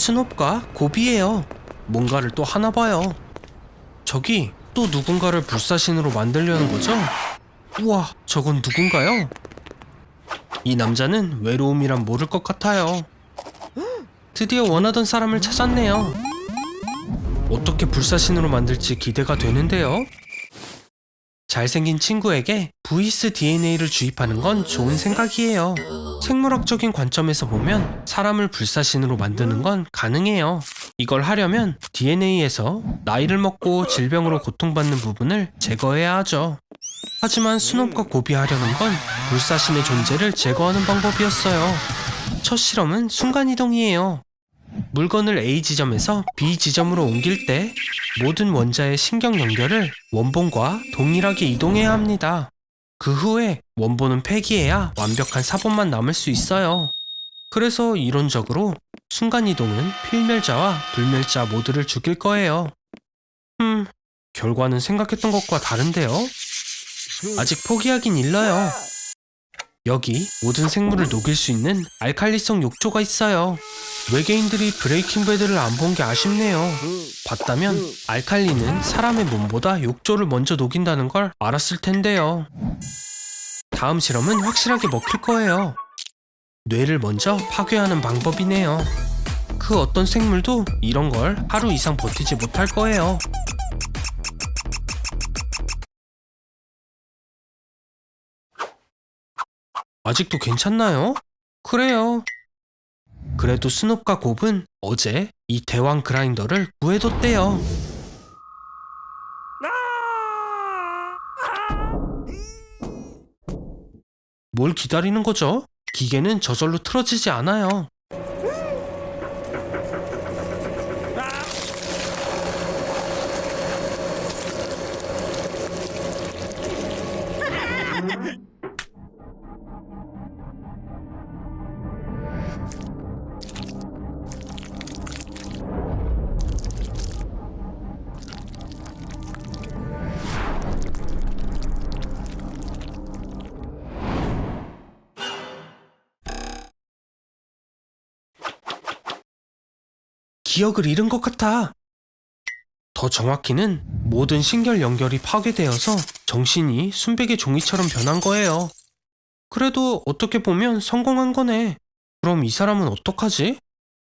스놉과 고비예요. 뭔가를 또 하나 봐요. 저기 또 누군가를 불사신으로 만들려는 거죠? 우와, 저건 누군가요? 이 남자는 외로움이란 모를 것 같아요. 드디어 원하던 사람을 찾았네요. 어떻게 불사신으로 만들지 기대가 되는데요. 잘생긴 친구에게 VS DNA를 주입하는 건 좋은 생각이에요. 생물학적인 관점에서 보면 사람을 불사신으로 만드는 건 가능해요. 이걸 하려면 DNA에서 나이를 먹고 질병으로 고통받는 부분을 제거해야 하죠. 하지만 스놉과 고비하려는 건 불사신의 존재를 제거하는 방법이었어요. 첫 실험은 순간이동이에요. 물건을 A 지점에서 B 지점으로 옮길 때 모든 원자의 신경 연결을 원본과 동일하게 이동해야 합니다. 그 후에 원본은 폐기해야 완벽한 사본만 남을 수 있어요. 그래서 이론적으로 순간이동은 필멸자와 불멸자 모두를 죽일 거예요. 결과는 생각했던 것과 다른데요. 아직 포기하긴 일러요. 여기 모든 생물을 녹일 수 있는 알칼리성 욕조가 있어요. 외계인들이 브레이킹 배드를 안 본 게 아쉽네요. 봤다면 알칼리는 사람의 몸보다 욕조를 먼저 녹인다는 걸 알았을 텐데요. 다음 실험은 확실하게 먹힐 거예요. 뇌를 먼저 파괴하는 방법이네요. 그 어떤 생물도 이런 걸 하루 이상 버티지 못할 거예요. 아직도 괜찮나요? 그래요. 그래도 스놉과 곱은 어제 이 대왕 그라인더를 구해뒀대요. 뭘 기다리는 거죠? 기계는 저절로 틀어지지 않아요. 기억을 잃은 것 같아. 더 정확히는 모든 신결 연결이 파괴되어서 정신이 순백의 종이처럼 변한 거예요. 그래도 어떻게 보면 성공한 거네. 그럼 이 사람은 어떡하지?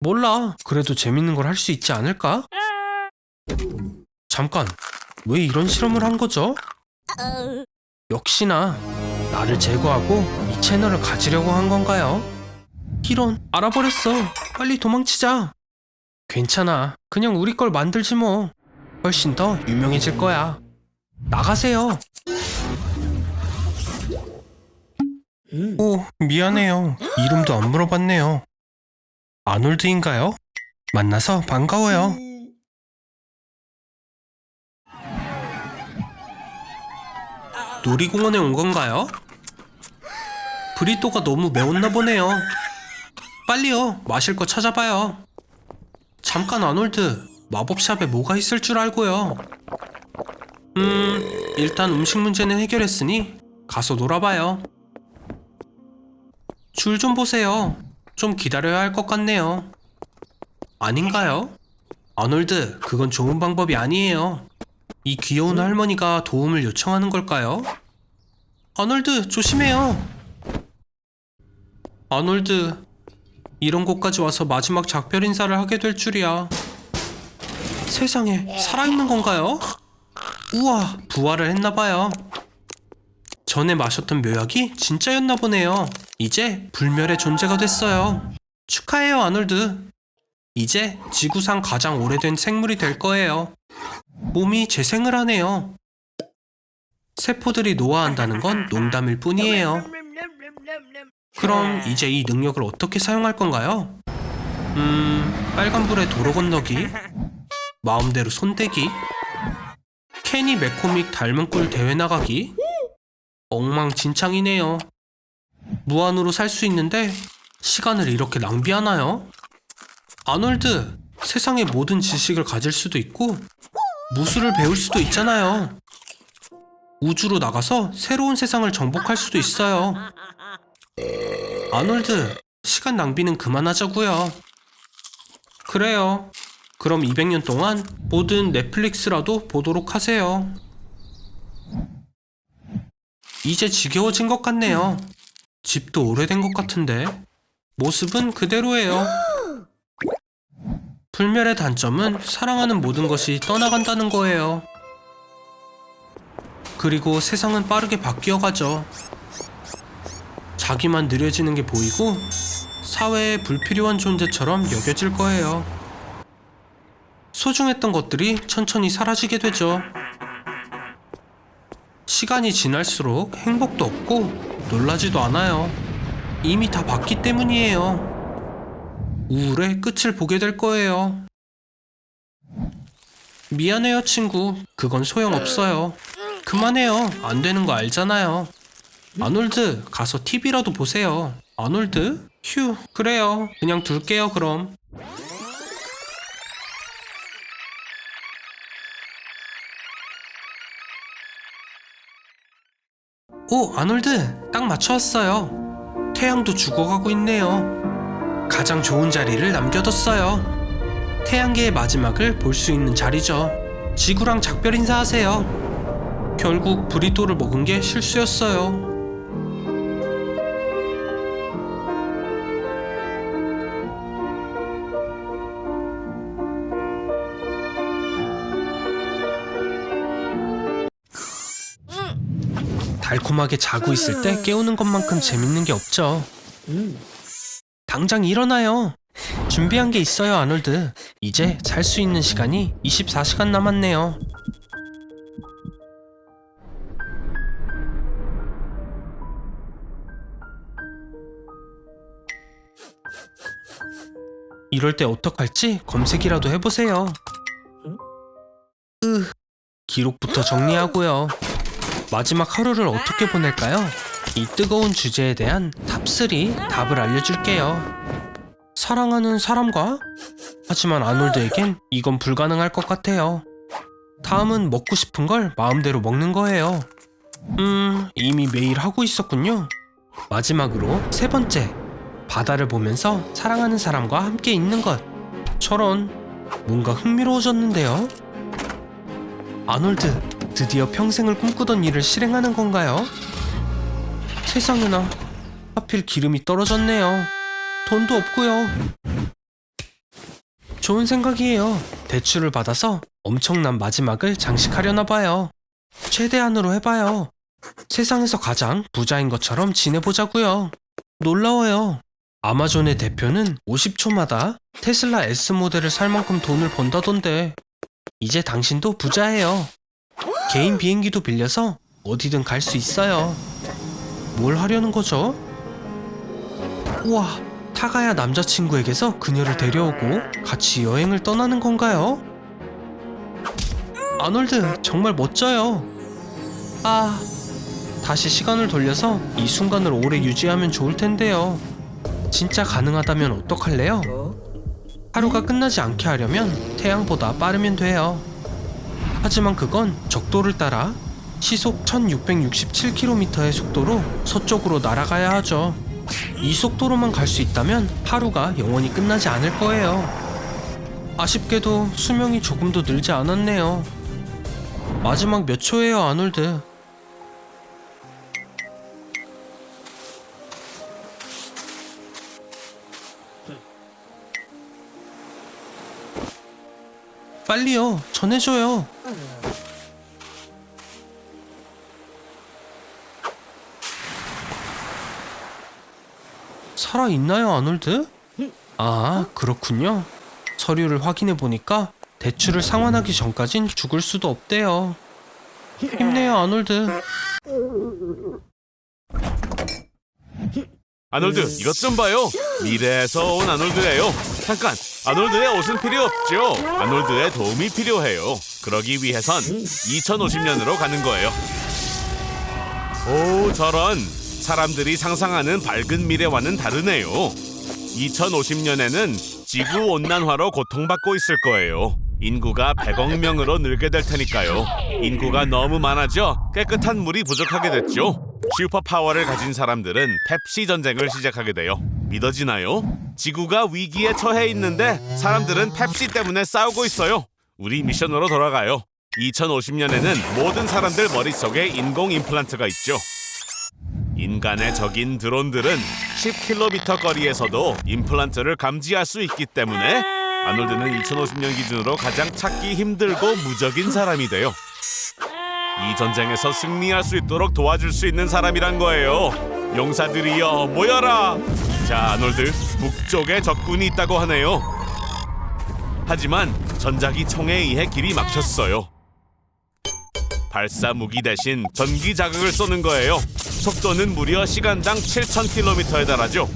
몰라. 그래도 재밌는 걸 할 수 있지 않을까? 잠깐, 왜 이런 실험을 한 거죠? 역시나 나를 제거하고 이 채널을 가지려고 한 건가요? 이런, 알아버렸어. 빨리 도망치자. 괜찮아. 그냥 우리 걸 만들지 뭐. 훨씬 더 유명해질 거야. 나가세요. 오, 미안해요. 이름도 안 물어봤네요. 아놀드인가요? 만나서 반가워요. 놀이공원에 온 건가요? 브리또가 너무 매웠나 보네요. 빨리요. 마실 거 찾아봐요. 잠깐 아놀드. 마법샵에 뭐가 있을 줄 알고요. 일단 음식 문제는 해결했으니 가서 놀아봐요. 줄 좀 보세요. 좀 기다려야 할 것 같네요. 아닌가요? 아놀드, 그건 좋은 방법이 아니에요. 이 귀여운 할머니가 도움을 요청하는 걸까요? 아놀드, 조심해요. 아놀드, 이런 곳까지 와서 마지막 작별 인사를 하게 될 줄이야. 세상에, 살아있는 건가요? 우와, 부활을 했나봐요. 전에 마셨던 묘약이 진짜였나 보네요. 이제 불멸의 존재가 됐어요. 축하해요, 아놀드. 이제 지구상 가장 오래된 생물이 될 거예요. 몸이 재생을 하네요. 세포들이 노화한다는 건 농담일 뿐이에요. 그럼 이제 이 능력을 어떻게 사용할 건가요? 빨간불에 도로 건너기, 마음대로 손대기, 캐니 매코믹 닮은 꿀 대회 나가기. 엉망진창이네요. 무한으로 살 수 있는데 시간을 이렇게 낭비하나요? 아놀드, 세상의 모든 지식을 가질 수도 있고 무술을 배울 수도 있잖아요. 우주로 나가서 새로운 세상을 정복할 수도 있어요. 아놀드, 시간 낭비는 그만하자고요. 그래요. 그럼 200년 동안 모든 넷플릭스라도 보도록 하세요. 이제 지겨워진 것 같네요. 집도 오래된 것 같은데 모습은 그대로예요. 불멸의 단점은 사랑하는 모든 것이 떠나간다는 거예요. 그리고 세상은 빠르게 바뀌어가죠. 자기만 느려지는 게 보이고 사회에 불필요한 존재처럼 여겨질 거예요. 소중했던 것들이 천천히 사라지게 되죠. 시간이 지날수록 행복도 없고 놀라지도 않아요. 이미 다 봤기 때문이에요. 우울의 끝을 보게 될 거예요. 미안해요, 친구. 그건 소용없어요. 그만해요. 안 되는 거 알잖아요. 아놀드, 가서 TV라도 보세요. 아놀드? 휴, 그래요. 그냥 둘게요, 그럼. 오, 아놀드, 딱 맞춰왔어요. 태양도 죽어가고 있네요. 가장 좋은 자리를 남겨뒀어요. 태양계의 마지막을 볼 수 있는 자리죠. 지구랑 작별 인사하세요. 결국 브리또를 먹은 게 실수였어요. 달콤하게 자고 있을 때 깨우는 것만큼 재밌는 게 없죠. 당장 일어나요. 준비한 게 있어요, 아놀드. 이제 잘 수 있는 시간이 24시간 남았네요. 이럴 때 어떡할지 검색이라도 해보세요. 기록부터 정리하고요. 마지막 하루를 어떻게 보낼까요? 이 뜨거운 주제에 대한 탑3 답을 알려줄게요. 사랑하는 사람과? 하지만 아놀드에겐 이건 불가능할 것 같아요. 다음은 먹고 싶은 걸 마음대로 먹는 거예요. 이미 매일 하고 있었군요. 마지막으로 세 번째, 바다를 보면서 사랑하는 사람과 함께 있는 것. 저런, 뭔가 흥미로워졌는데요. 아놀드, 드디어 평생을 꿈꾸던 일을 실행하는 건가요? 세상에나, 하필 기름이 떨어졌네요. 돈도 없고요. 좋은 생각이에요. 대출을 받아서 엄청난 마지막을 장식하려나 봐요. 최대한으로 해봐요. 세상에서 가장 부자인 것처럼 지내보자고요. 놀라워요. 아마존의 대표는 50초마다 테슬라 S 모델을 살 만큼 돈을 번다던데 이제 당신도 부자예요. 개인 비행기도 빌려서 어디든 갈 수 있어요. 뭘 하려는 거죠? 우와, 타가야 남자친구에게서 그녀를 데려오고 같이 여행을 떠나는 건가요? 아놀드, 정말 멋져요. 다시 시간을 돌려서 이 순간을 오래 유지하면 좋을 텐데요. 진짜 가능하다면 어떡할래요? 하루가 끝나지 않게 하려면 태양보다 빠르면 돼요. 하지만 그건 적도를 따라 시속 1667km의 속도로 서쪽으로 날아가야 하죠. 이 속도로만 갈 수 있다면 하루가 영원히 끝나지 않을 거예요. 아쉽게도 수명이 조금도 늘지 않았네요. 마지막 몇 초예요, 아놀드? 빨리요, 전해줘요. 살아있나요, 아놀드? 그렇군요. 서류를 확인해보니까 대출을 상환하기 전까진 죽을 수도 없대요. 힘내요, 아놀드. 아놀드, 이것 좀 봐요. 미래에서 온 아놀드예요. 잠깐, 아놀드의 옷은 필요 없죠. 아놀드의 도움이 필요해요. 그러기 위해선 2050년으로 가는 거예요. 오, 저런. 사람들이 상상하는 밝은 미래와는 다르네요. 2050년에는 지구 온난화로 고통받고 있을 거예요. 인구가 100억 명으로 늘게 될 테니까요. 인구가 너무 많아져 깨끗한 물이 부족하게 됐죠. 슈퍼파워를 가진 사람들은 펩시 전쟁을 시작하게 돼요. 믿어지나요? 지구가 위기에 처해 있는데 사람들은 펩시 때문에 싸우고 있어요. 우리 미션으로 돌아가요. 2050년에는 모든 사람들 머릿속에 인공 임플란트가 있죠. 인간의 적인 드론들은 10km 거리에서도 임플란트를 감지할 수 있기 때문에 아놀드는 2050년 기준으로 가장 찾기 힘들고 무적인 사람이 돼요. 이 전쟁에서 승리할 수 있도록 도와줄 수 있는 사람이란 거예요. 용사들이여 모여라. 자, 아놀드, 북쪽에 적군이 있다고 하네요. 하지만 전자기 총에 의해 길이 막혔어요. 발사 무기 대신 전기 자극을 쏘는 거예요. 속도는 무려 시간당 7,000km에 달하죠.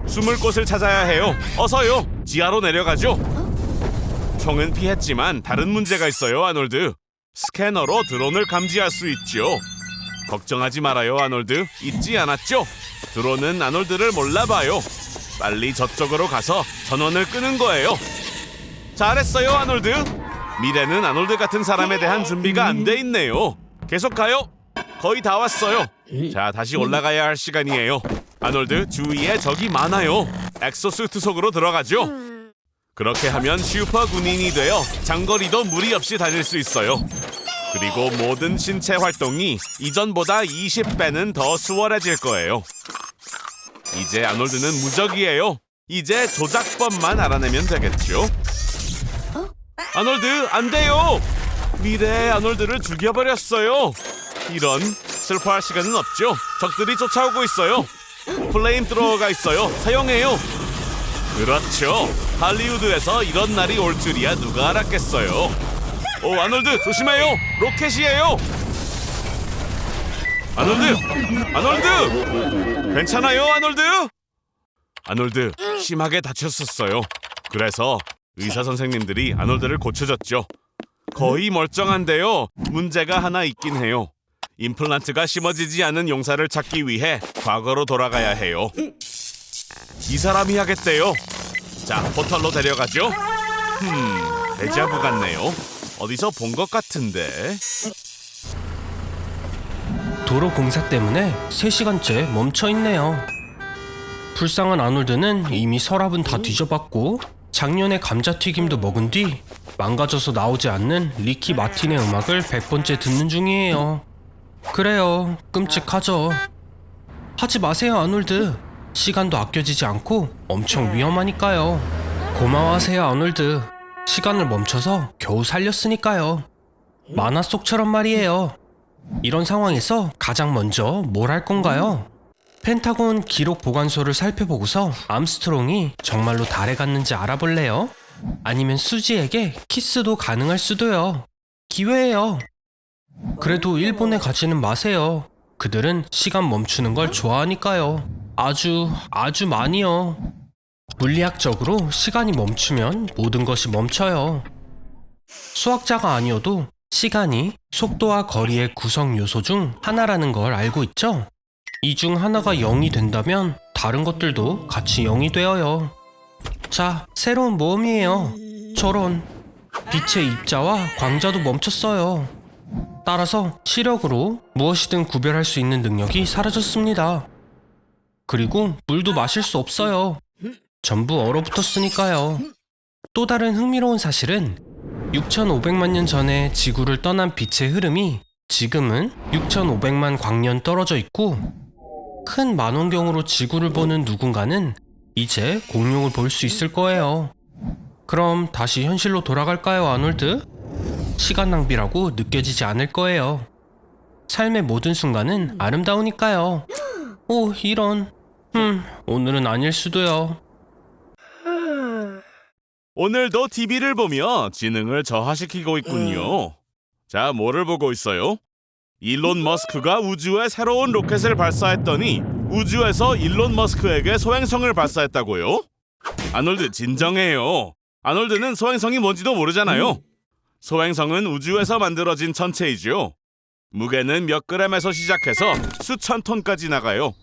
숨을 곳을 찾아야 해요. 어서요. 지하로 내려가죠. 총은 피했지만 다른 문제가 있어요, 아놀드. 스캐너로 드론을 감지할 수 있죠. 걱정하지 말아요, 아놀드. 잊지 않았죠? 드론은 아놀드를 몰라봐요. 빨리 저쪽으로 가서 전원을 끄는 거예요. 잘했어요, 아놀드. 미래는 아놀드 같은 사람에 대한 준비가 안 돼 있네요. 계속 가요. 거의 다 왔어요. 자, 다시 올라가야 할 시간이에요. 아놀드, 주위에 적이 많아요. 엑소수트 속으로 들어가죠. 그렇게 하면 슈퍼 군인이 되어 장거리도 무리 없이 다닐 수 있어요. 그리고 모든 신체 활동이 이전보다 20배는 더 수월해질 거예요. 이제 아놀드는 무적이에요. 이제 조작법만 알아내면 되겠죠. 아놀드, 안 돼요! 미래의 아놀드를 죽여버렸어요. 이런, 슬퍼할 시간은 없죠. 적들이 쫓아오고 있어요. 플레임 트로어가 있어요. 사용해요. 그렇죠. 할리우드에서 이런 날이 올 줄이야 누가 알았겠어요. 오, 아놀드, 조심해요. 로켓이에요. 아놀드! 괜찮아요, 아놀드? 아놀드, 심하게 다쳤었어요. 그래서 의사 선생님들이 아놀드를 고쳐줬죠. 거의 멀쩡한데요. 문제가 하나 있긴 해요. 임플란트가 심어지지 않은 용사를 찾기 위해 과거로 돌아가야 해요. 이 사람이 하겠대요. 자, 포털로 데려가죠. 데자부 같네요. 어디서 본 것 같은데. 도로 공사 때문에 3시간째 멈춰있네요. 불쌍한 아놀드는 이미 서랍은 다 뒤져봤고 작년에 감자튀김도 먹은 뒤 망가져서 나오지 않는 리키 마틴의 음악을 100번째 듣는 중이에요. 그래요, 끔찍하죠. 하지 마세요, 아놀드. 시간도 아껴지지 않고 엄청 위험하니까요. 고마워하세요, 아놀드. 시간을 멈춰서 겨우 살렸으니까요. 만화 속처럼 말이에요. 이런 상황에서 가장 먼저 뭘 할 건가요? 펜타곤 기록 보관소를 살펴보고서 암스트롱이 정말로 달에 갔는지 알아볼래요? 아니면 수지에게 키스도 가능할 수도요. 기회예요. 그래도 일본에 가지는 마세요. 그들은 시간 멈추는 걸 좋아하니까요. 아주 많이요. 물리학적으로 시간이 멈추면 모든 것이 멈춰요. 수학자가 아니어도 시간이 속도와 거리의 구성 요소 중 하나라는 걸 알고 있죠? 이 중 하나가 0이 된다면 다른 것들도 같이 0이 되어요. 자, 새로운 모험이에요. 저런, 빛의 입자와 광자도 멈췄어요. 따라서 시력으로 무엇이든 구별할 수 있는 능력이 사라졌습니다. 그리고 물도 마실 수 없어요. 전부 얼어붙었으니까요. 또 다른 흥미로운 사실은 6,500만 년 전에 지구를 떠난 빛의 흐름이 지금은 6,500만 광년 떨어져 있고 큰 만원경으로 지구를 보는 누군가는 이제 공룡을 볼 수 있을 거예요. 그럼 다시 현실로 돌아갈까요, 아놀드? 시간 낭비라고 느껴지지 않을 거예요. 삶의 모든 순간은 아름다우니까요. 오, 이런. 오늘은 아닐 수도요. 오늘도 TV를 보며 지능을 저하시키고 있군요. 자, 뭐를 보고 있어요? 일론 머스크가 우주에 새로운 로켓을 발사했더니 우주에서 일론 머스크에게 소행성을 발사했다고요? 아놀드, 진정해요. 아놀드는 소행성이 뭔지도 모르잖아요. 소행성은 우주에서 만들어진 천체이죠. 무게는 몇 그램에서 시작해서 수천 톤까지 나가요.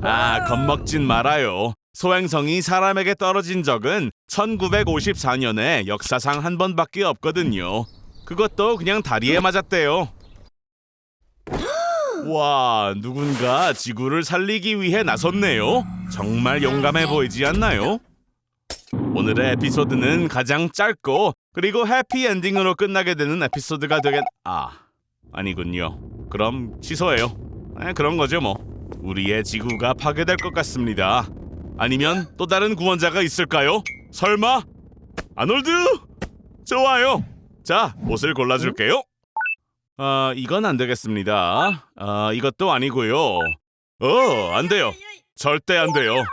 아, 겁먹진 말아요. 소행성이 사람에게 떨어진 적은 1954년에 역사상 한 번밖에 없거든요. 그것도 그냥 다리에 맞았대요. 와, 누군가 지구를 살리기 위해 나섰네요. 정말 용감해 보이지 않나요? 오늘의 에피소드는 가장 짧고 그리고 해피엔딩으로 끝나게 되는 에피소드가 아니군요. 그럼 취소해요. 그런 거죠 뭐. 우리의 지구가 파괴될 것 같습니다. 아니면 또 다른 구원자가 있을까요? 설마? 아놀드? 좋아요. 자, 옷을 골라줄게요. 이건 안 되겠습니다. 이것도 아니고요. 안 돼요. 절대 안 돼요.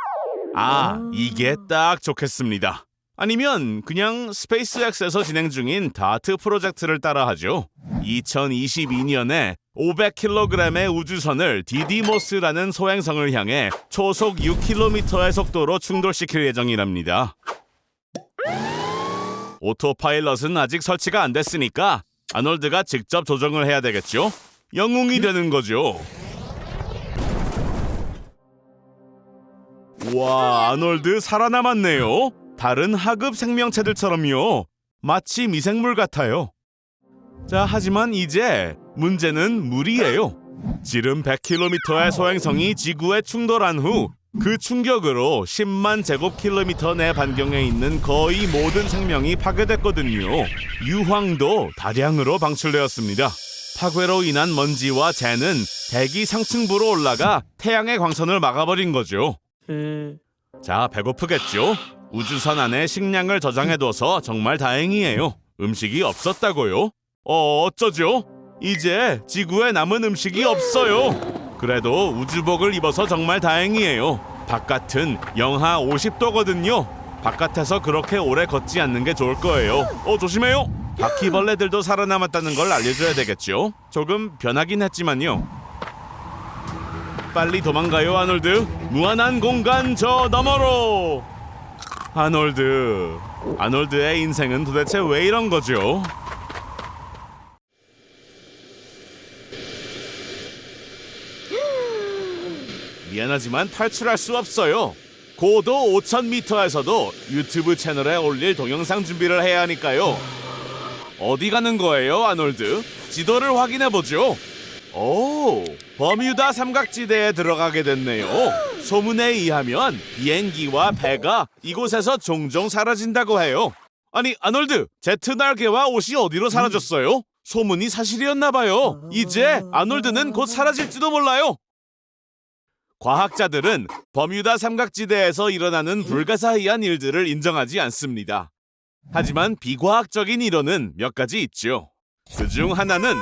이게 딱 좋겠습니다. 아니면 그냥 스페이스X에서 진행 중인 다트 프로젝트를 따라하죠. 2022년에 500kg의 우주선을 디디모스라는 소행성을 향해 초속 6km의 속도로 충돌시킬 예정이랍니다. 오토파일럿은 아직 설치가 안 됐으니까 아놀드가 직접 조정을 해야 되겠죠? 영웅이 되는 거죠. 와, 아놀드 살아남았네요. 다른 하급 생명체들처럼요. 마치 미생물 같아요. 자, 하지만 이제 문제는 물이에요. 지름 100km의 소행성이 지구에 충돌한 후 그 충격으로 10만 제곱킬로미터 내 반경에 있는 거의 모든 생명이 파괴됐거든요. 유황도 다량으로 방출되었습니다. 파괴로 인한 먼지와 재는 대기 상층부로 올라가 태양의 광선을 막아버린 거죠. 자, 배고프겠죠? 우주선 안에 식량을 저장해둬서 정말 다행이에요. 음식이 없었다고요? 어쩌죠? 이제 지구에 남은 음식이 없어요. 그래도 우주복을 입어서 정말 다행이에요. 바깥은 영하 50도거든요. 바깥에서 그렇게 오래 걷지 않는 게 좋을 거예요. 조심해요. 바퀴벌레들도 살아남았다는 걸 알려줘야 되겠죠. 조금 변하긴 했지만요. 빨리 도망가요, 아놀드. 무한한 공간 저 너머로. 아놀드의 인생은 도대체 왜 이런 거죠? 미안하지만 탈출할 수 없어요. 고도 5,000m에서도 유튜브 채널에 올릴 동영상 준비를 해야 하니까요. 어디 가는 거예요, 아놀드? 지도를 확인해보죠. 버뮤다 삼각지대에 들어가게 됐네요. 소문에 의하면 비행기와 배가 이곳에서 종종 사라진다고 해요. 아니, 아놀드, 제트 날개와 옷이 어디로 사라졌어요? 소문이 사실이었나 봐요. 이제 아놀드는 곧 사라질지도 몰라요. 과학자들은 버뮤다 삼각지대에서 일어나는 불가사의한 일들을 인정하지 않습니다. 하지만 비과학적인 이론은 몇 가지 있죠. 그중 하나는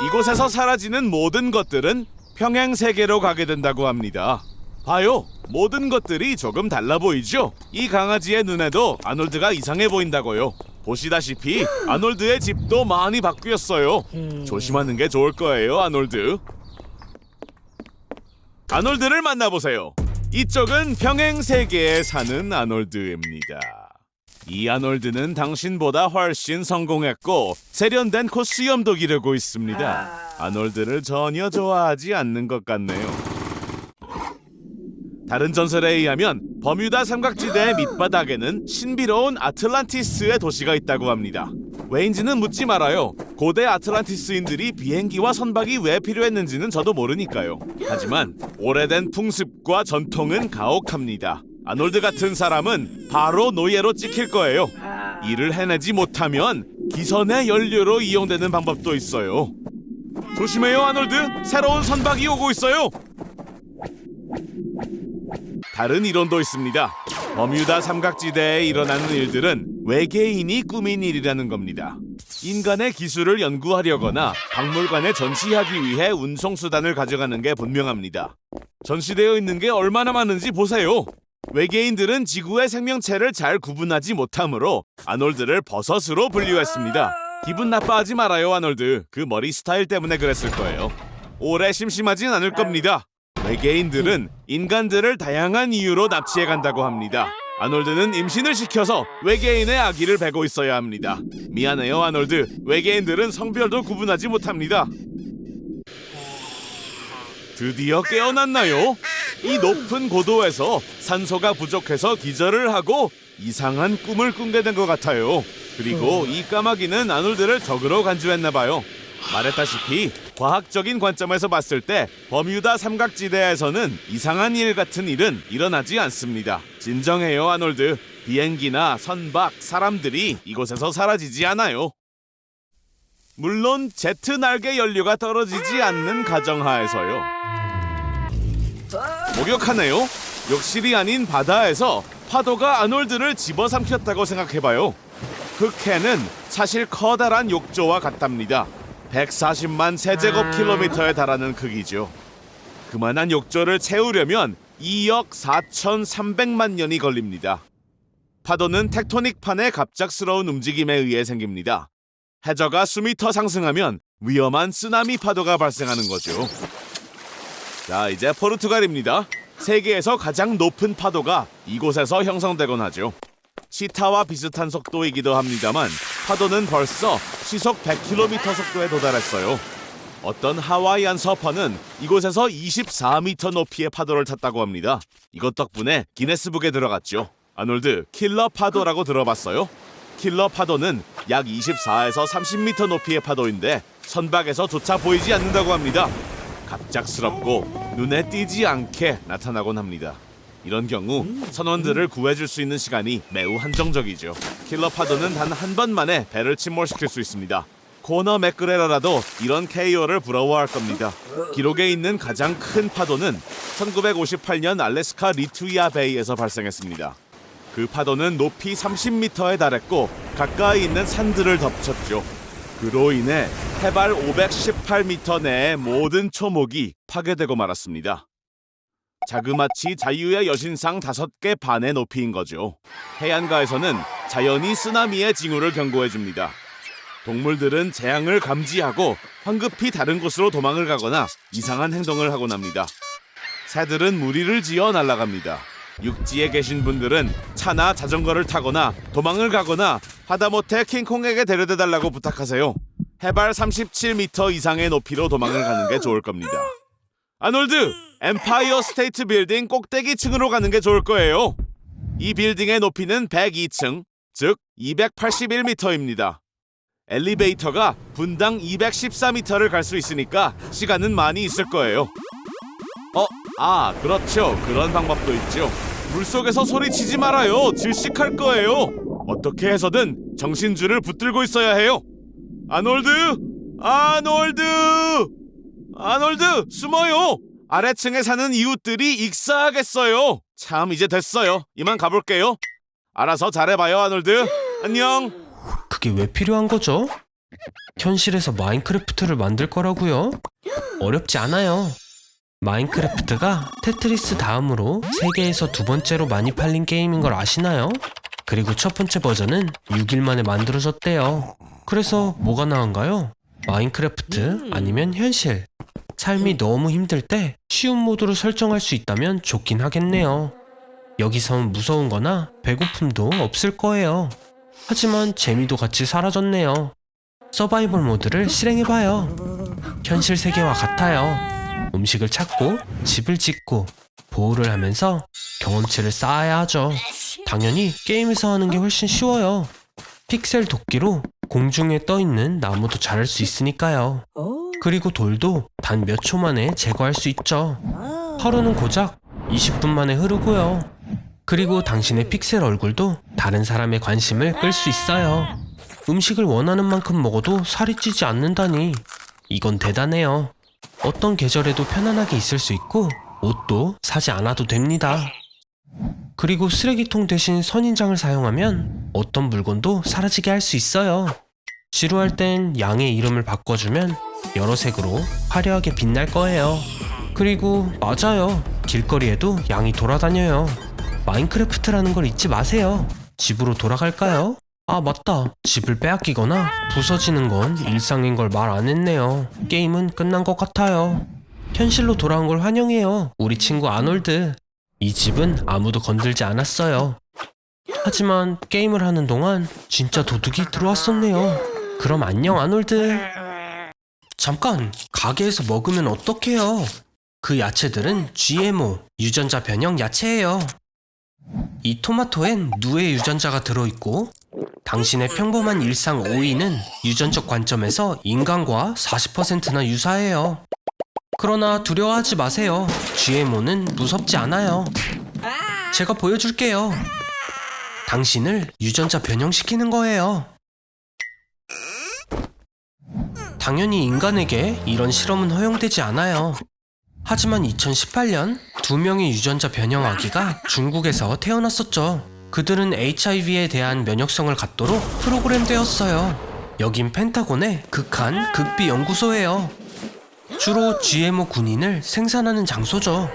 이곳에서 사라지는 모든 것들은 평행세계로 가게 된다고 합니다. 봐요, 모든 것들이 조금 달라 보이죠? 이 강아지의 눈에도 아놀드가 이상해 보인다고요. 보시다시피 아놀드의 집도 많이 바뀌었어요. 조심하는 게 좋을 거예요, 아놀드. 아놀드를 만나보세요. 이쪽은 평행세계에 사는 아놀드입니다. 이 아놀드는 당신보다 훨씬 성공했고 세련된 코 수염도 기르고 있습니다. 아놀드를 전혀 좋아하지 않는 것 같네요. 다른 전설에 의하면 버뮤다 삼각지대의 밑바닥에는 신비로운 아틀란티스의 도시가 있다고 합니다. 왜인지는 묻지 말아요. 고대 아틀란티스인들이 비행기와 선박이 왜 필요했는지는 저도 모르니까요. 하지만 오래된 풍습과 전통은 가혹합니다. 아놀드 같은 사람은 바로 노예로 찍힐 거예요. 일을 해내지 못하면 기선의 연료로 이용되는 방법도 있어요. 조심해요, 아놀드. 새로운 선박이 오고 있어요. 다른 이론도 있습니다. 버뮤다 삼각지대에 일어나는 일들은 외계인이 꾸민 일이라는 겁니다. 인간의 기술을 연구하려거나 박물관에 전시하기 위해 운송수단을 가져가는 게 분명합니다. 전시되어 있는 게 얼마나 많은지 보세요. 외계인들은 지구의 생명체를 잘 구분하지 못하므로 아놀드를 버섯으로 분류했습니다. 기분 나빠하지 말아요, 아놀드. 그 머리 스타일 때문에 그랬을 거예요. 오래 심심하진 않을 겁니다. 외계인들은 인간들을 다양한 이유로 납치해 간다고 합니다. 아놀드는 임신을 시켜서 외계인의 아기를 베고 있어야 합니다. 미안해요, 아놀드. 외계인들은 성별도 구분하지 못합니다. 드디어 깨어났나요? 이 높은 고도에서 산소가 부족해서 기절을 하고 이상한 꿈을 꾸게 된 것 같아요. 그리고 이 까마귀는 아놀드를 적으로 간주했나 봐요. 말했다시피 과학적인 관점에서 봤을 때 버뮤다 삼각지대에서는 이상한 일 같은 일은 일어나지 않습니다. 진정해요, 아놀드. 비행기나 선박, 사람들이 이곳에서 사라지지 않아요. 물론 제트 날개 연료가 떨어지지 않는 가정하에서요. 목욕하네요. 욕실이 아닌 바다에서 파도가 아놀드를 집어삼켰다고 생각해봐요. 그 캔은 사실 커다란 욕조와 같답니다. 140만 세제곱킬로미터에 달하는 크기죠. 그만한 욕조를 채우려면 2억 4,300만 년이 걸립니다. 파도는 텍토닉판의 갑작스러운 움직임에 의해 생깁니다. 해저가 수미터 상승하면 위험한 쓰나미 파도가 발생하는 거죠. 자, 이제 포르투갈입니다. 세계에서 가장 높은 파도가 이곳에서 형성되곤 하죠. 치타와 비슷한 속도이기도 합니다만 파도는 벌써 시속 100km 속도에 도달했어요. 어떤 하와이안 서퍼는 이곳에서 24m 높이의 파도를 탔다고 합니다. 이것 덕분에 기네스북에 들어갔죠. 아놀드, 킬러 파도라고 들어봤어요? 킬러 파도는 약 24에서 30m 높이의 파도인데 선박에서조차 보이지 않는다고 합니다. 갑작스럽고 눈에 띄지 않게 나타나곤 합니다. 이런 경우 선원들을 구해줄 수 있는 시간이 매우 한정적이죠. 킬러 파도는 단 한 번만에 배를 침몰시킬 수 있습니다. 코너 맥그레러라도 이런 KO를 부러워할 겁니다. 기록에 있는 가장 큰 파도는 1958년 알래스카 리투이아 베이에서 발생했습니다. 그 파도는 높이 30m에 달했고 가까이 있는 산들을 덮쳤죠. 그로 인해 해발 518m 내의 모든 초목이 파괴되고 말았습니다. 자그마치 자유의 여신상 5개 반의 높이인 거죠. 해안가에서는 자연이 쓰나미의 징후를 경고해줍니다. 동물들은 재앙을 감지하고 황급히 다른 곳으로 도망을 가거나 이상한 행동을 하곤 합니다. 새들은 무리를 지어 날아갑니다. 육지에 계신 분들은 차나 자전거를 타거나 도망을 가거나 하다못해 킹콩에게 데려다달라고 부탁하세요. 해발 37m 이상의 높이로 도망을 가는 게 좋을 겁니다. 아놀드! 엠파이어 스테이트 빌딩 꼭대기층으로 가는 게 좋을 거예요. 이 빌딩의 높이는 102층, 즉 281m입니다. 엘리베이터가 분당 214m를 갈 수 있으니까 시간은 많이 있을 거예요. 그렇죠. 그런 방법도 있죠. 물속에서 소리치지 말아요. 질식할 거예요. 어떻게 해서든 정신줄을 붙들고 있어야 해요. 아놀드! 숨어요. 아래층에 사는 이웃들이 익사하겠어요. 참, 이제 됐어요. 이만 가볼게요. 알아서 잘해봐요, 아놀드. 안녕. 그게 왜 필요한 거죠? 현실에서 마인크래프트를 만들 거라고요? 어렵지 않아요. 마인크래프트가 테트리스 다음으로 세계에서 2번째로 많이 팔린 게임인 걸 아시나요? 그리고 첫 번째 버전은 6일 만에 만들어졌대요. 그래서 뭐가 나은가요? 마인크래프트 아니면 현실. 삶이 너무 힘들 때 쉬운 모드로 설정할 수 있다면 좋긴 하겠네요. 여기선 무서운 거나 배고픔도 없을 거예요. 하지만 재미도 같이 사라졌네요. 서바이벌 모드를 실행해봐요. 현실 세계와 같아요. 음식을 찾고 집을 짓고 보호를 하면서 경험치를 쌓아야 하죠. 당연히 게임에서 하는 게 훨씬 쉬워요. 픽셀 도끼로 공중에 떠있는 나무도 자를 수 있으니까요. 그리고 돌도 단 몇 초 만에 제거할 수 있죠. 하루는 고작 20분 만에 흐르고요. 그리고 당신의 픽셀 얼굴도 다른 사람의 관심을 끌 수 있어요. 음식을 원하는 만큼 먹어도 살이 찌지 않는다니 이건 대단해요. 어떤 계절에도 편안하게 있을 수 있고 옷도 사지 않아도 됩니다. 그리고 쓰레기통 대신 선인장을 사용하면 어떤 물건도 사라지게 할 수 있어요. 지루할 땐 양의 이름을 바꿔주면 여러 색으로 화려하게 빛날 거예요. 그리고 맞아요. 길거리에도 양이 돌아다녀요. 마인크래프트라는 걸 잊지 마세요. 집으로 돌아갈까요? 아 맞다. 집을 빼앗기거나 부서지는 건 일상인 걸 말 안 했네요. 게임은 끝난 것 같아요. 현실로 돌아온 걸 환영해요. 우리 친구 아놀드. 이 집은 아무도 건들지 않았어요. 하지만 게임을 하는 동안 진짜 도둑이 들어왔었네요. 그럼 안녕 아놀드. 잠깐, 가게에서 먹으면 어떡해요? 그 야채들은 GMO, 유전자 변형 야채예요. 이 토마토엔 누에 유전자가 들어있고 당신의 평범한 일상 5위는 유전적 관점에서 인간과 40%나 유사해요. 그러나 두려워하지 마세요. GMO는 무섭지 않아요. 제가 보여줄게요. 당신을 유전자 변형시키는 거예요. 당연히 인간에게 이런 실험은 허용되지 않아요. 하지만 2018년 2명의 유전자 변형 아기가 중국에서 태어났었죠. 그들은 HIV에 대한 면역성을 갖도록 프로그램되었어요. 여긴 펜타곤의 극한 극비 연구소예요. 주로 GMO 군인을 생산하는 장소죠.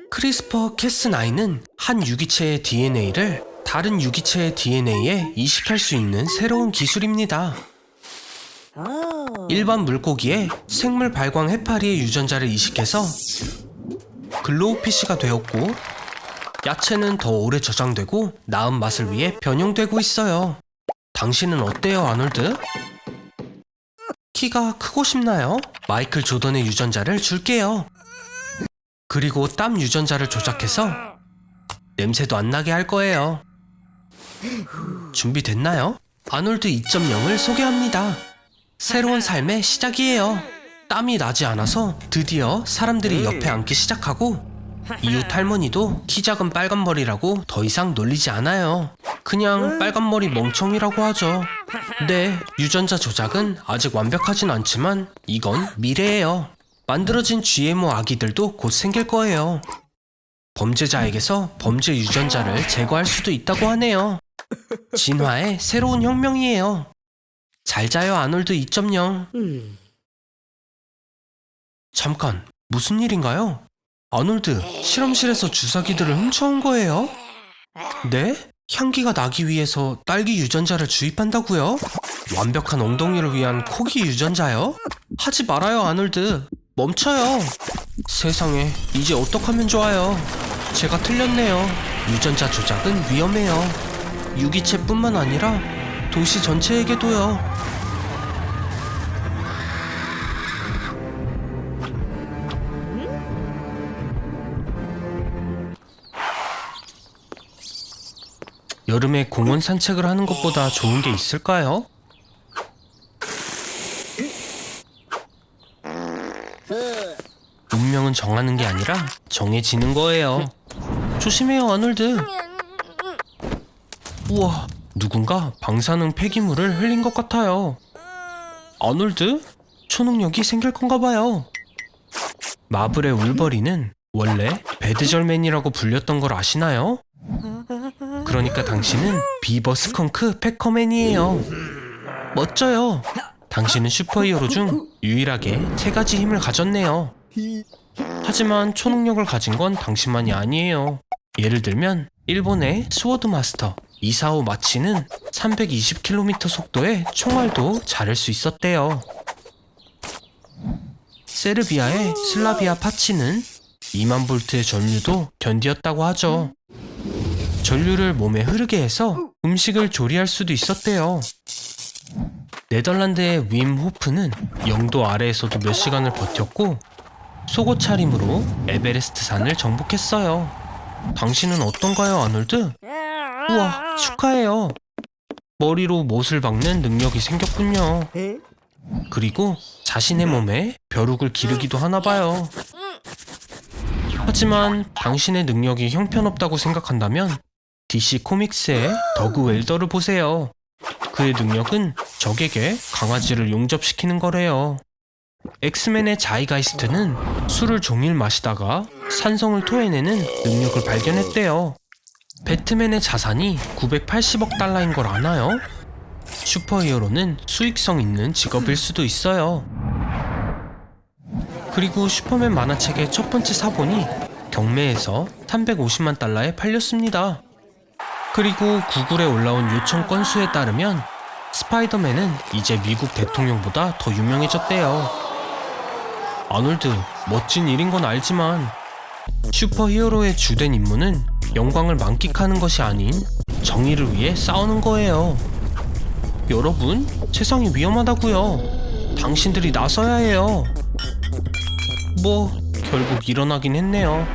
크리스퍼 캐스9은 한 유기체의 DNA를 다른 유기체의 DNA에 이식할 수 있는 새로운 기술입니다. 일반 물고기에 생물 발광 해파리의 유전자를 이식해서 글로우피쉬가 되었고, 야채는 더 오래 저장되고 나은 맛을 위해 변형되고 있어요. 당신은 어때요, 아놀드? 키가 크고 싶나요? 마이클 조던의 유전자를 줄게요. 그리고 땀 유전자를 조작해서 냄새도 안 나게 할 거예요. 준비됐나요? 아놀드 2.0을 소개합니다. 새로운 삶의 시작이에요. 땀이 나지 않아서 드디어 사람들이 옆에 앉기 시작하고, 이웃 할머니도 키 작은 빨간 머리라고 더 이상 놀리지 않아요. 그냥 빨간 머리 멍청이라고 하죠. 네, 유전자 조작은 아직 완벽하진 않지만 이건 미래예요. 만들어진 GMO 아기들도 곧 생길 거예요. 범죄자에게서 범죄 유전자를 제거할 수도 있다고 하네요. 진화의 새로운 혁명이에요. 잘 자요, 아놀드 2.0. 잠깐, 무슨 일인가요? 아놀드, 실험실에서 주사기들을 훔쳐온 거예요? 네? 향기가 나기 위해서 딸기 유전자를 주입한다고요? 완벽한 엉덩이를 위한 코기 유전자요? 하지 말아요, 아놀드. 멈춰요. 세상에, 이제 어떡하면 좋아요. 제가 틀렸네요. 유전자 조작은 위험해요. 유기체뿐만 아니라 도시 전체에게도요. 여름에 공원 산책을 하는 것보다 좋은 게 있을까요? 운명은 정하는 게 아니라 정해지는 거예요. 조심해요, 아놀드. 우와, 누군가 방사능 폐기물을 흘린 것 같아요. 아놀드? 초능력이 생길 건가 봐요. 마블의 울버린은 원래 배드절맨이라고 불렸던 걸 아시나요? 그러니까 당신은 비버 스컹크 패커맨이에요. 멋져요. 당신은 슈퍼히어로 중 유일하게 3가지 힘을 가졌네요. 하지만 초능력을 가진 건 당신만이 아니에요. 예를 들면 일본의 스워드 마스터 이사오 마치는 320km 속도의 총알도 자를 수 있었대요. 세르비아의 슬라비아 파치는 2만 볼트의 전류도 견디었다고 하죠. 전류를 몸에 흐르게 해서 음식을 조리할 수도 있었대요. 네덜란드의 윈 호프는 0도 아래에서도 몇 시간을 버텼고, 속옷 차림으로 에베레스트 산을 정복했어요. 당신은 어떤가요, 아놀드? 우와, 축하해요. 머리로 못을 박는 능력이 생겼군요. 그리고 자신의 몸에 벼룩을 기르기도 하나봐요. 하지만 당신의 능력이 형편없다고 생각한다면 DC 코믹스의 더그 웰더를 보세요. 그의 능력은 적에게 강아지를 용접시키는 거래요. 엑스맨의 자이가이스트는 술을 종일 마시다가 산성을 토해내는 능력을 발견했대요. 배트맨의 자산이 980억 달러인 걸 아나요? 슈퍼히어로는 수익성 있는 직업일 수도 있어요. 그리고 슈퍼맨 만화책의 첫 번째 사본이 경매에서 350만 달러에 팔렸습니다. 그리고 구글에 올라온 요청 건수에 따르면 스파이더맨은 이제 미국 대통령보다 더 유명해졌대요. 아놀드, 멋진 일인 건 알지만 슈퍼히어로의 주된 임무는 영광을 만끽하는 것이 아닌 정의를 위해 싸우는 거예요. 여러분, 세상이 위험하다고요. 당신들이 나서야 해요. 뭐 결국 일어나긴 했네요.